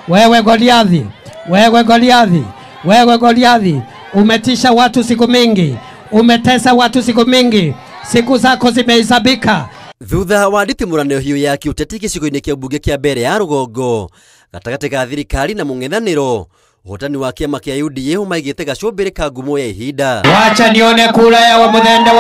Wewe Goliathi, wewe Goliathi, wewe Goliathi, umetisha watu siku mingi, umetesa watu siku mingi, siku zako zimehesabika. Thutha wa nditimuranio hiyo ya kiuteti gicigo-ini kia mbunge kia mbere ya Rugongo gatagati ga thirikari na mung'ethaniro, uhotani wa kiama kia UDA umaigite gacumbiri ka ngumo ya ihinda. Wacha nione kura ya wa muthende.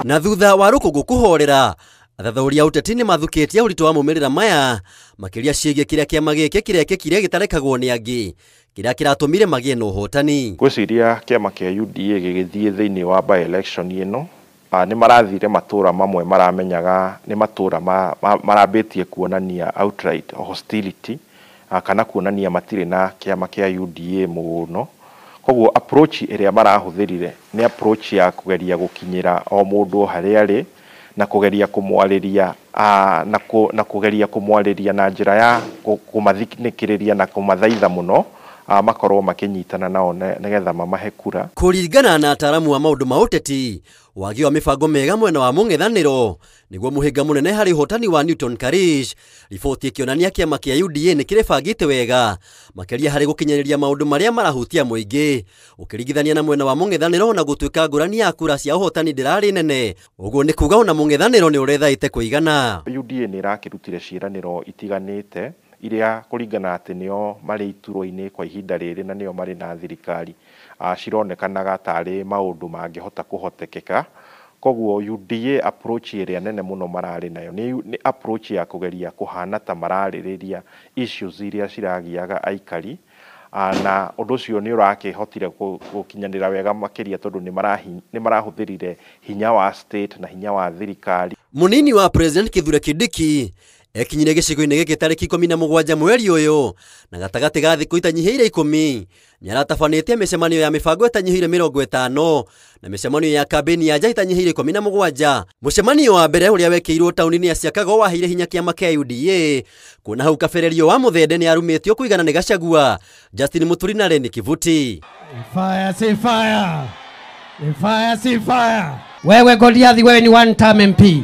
Na thutha wa Rukungu kuhorera, athathauri a uteti ni mathukitie uritu wa mumirira maya makiria ciigie kiria kiama giki kirekekire gitarekagwo ni angi kiria kiratumire magie no uhotani. Gwiciria kiama kia UDA gigithie thiini wa by election ino ni marathire matura mamwe maramenyaga ni matura marambitie kuonania outright hostility kana kuonania matire na kiama kia UDA muno. Koguo approach iria marahuthirire ni approach ya kugeria gukinyira o mundu haria ari na kugeria kumwariria na kugeria kumwariria na njira ya kumathikiriria na kumathaitha muno makorwo makinyitana nao nigetha mamahe kura. Kuringana na ataramu wa maundu ma uteti, wagi wa mibango mega mwena wa mung'ethaniro niguo muhinga munene hari hotani wa Newton Karish. Riboti ikionania kiama kia UDA ni kiribangite wega makiria hari gukinyaniria maundu maria marahutia muingi ukiringithania na mwena wa mung'ethaniro na gutuika ngurani ya kura cia uhotani ndirari nene. Uguo ni kuga ona mung'ethaniro ni urethaite kuigana. UDA ni irakirutire ciraniro itiganite iria kuringana ati nio mari ituro-ini kwa ihinda riri na nio mari na thirikari cironekanaga tari maundu mangihota kuhotekeka. Koguo UDA approach iria nene muno marari nayo ni approach ya kugeria kuhana ta maraririria issues iria ciragiaga aikari na undu ucio ni urakihotire gukinyanira wega makiria tondu ni marahuthirire hinya wa state na hinya wa thirikari. Munini wa President Kithure Kindiki ekinyire gicigo-ini giki tariki 17 mweri uyu na gatagati ga thiku itanyihiire 10 niaratabanite micemanio ya mibango itanyihiire 50 na micemanio ya kambeni ya itanyihiire 17. Mucemanio wa mbere uria wekiirwo tauni-ini ya Chicago wahire hinya kiama kia UDA kuna hau kabererio wa muthende ni arumitio kuigana ni Gachagua, Justin Muturi na Reni Kivuti. Fire, see fire. Fire, see fire. Wewe Goliathi, wewe ni one term MP.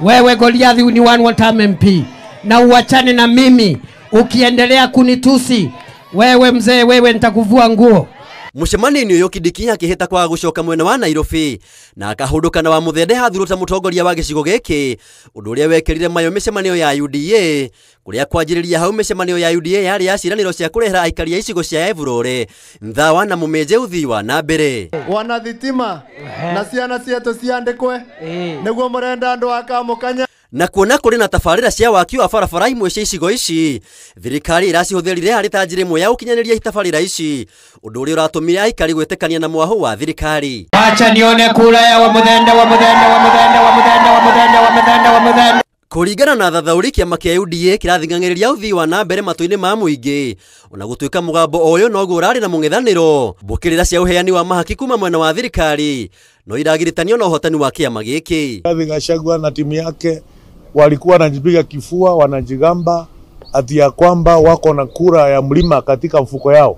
Wewe Goliathi ni one term MP. Na uachane na mimi. Ukiendelea kunitusi, wewe mzee, wewe nitakuvua nguo. Mucemanio uyu Kindiki akihita kwa gucoka mwena wa Nairobi na akahunduka na wa muthende hathuruta mutongoria wa gicigo giki, undu uria wekirire mayo micemanio ya UDA kuria kwanjiriria hau micemanio ya UDA yari ya ciraniro cia kurehera aikari a icigo cia Evurore, Nthawa na Mumenje uthii wa na mbere. Wana thitima na ciana cietu ciandikwe niguo murenda andu akamukanya. Na kuona kuri na tabarira cia waki wa barabara imwe cia icigo ici, thirikari iracihuthirire hari ta njira imwe ya ukinyaniria itabarira ici, undu uria uratumire aikari gwetekania na mwahu wa thirikari. Acha nione kura ya wa muthende. Kuringana na thathauri kiama kia UDA kirathing'ang'iriria uthii wa na mbere matu-ini ma muingi ona gutuika mugambo uyu no gurari na mung'ethaniro mbukirira cia uheani wa mahaki kuma mwena wa thirikari no iragiritania na uhotani wa kiama giki. Gachagua na timu yake walikuwa wanajipiga kifua, wanajigamba ati ya kwamba wako na kura ya mlima katika mfuko yao.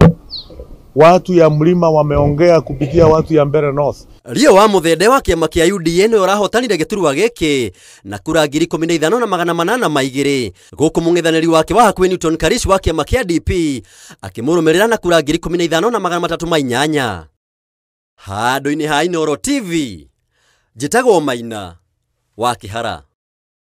Watu ya mlima wameongea kupitia watu ya Mbeere North. Rio wa muthende wa kiama kia UDA no urahotanire giturwa giki na kura 15,800 maigiri guku mung'ethaniri wake wa hakuhi Newton Karish wa kiama kia DP akimurumirira na kura 15,308. Handu-ini ha Inooro TV, njitagwo Maina wa Kihara.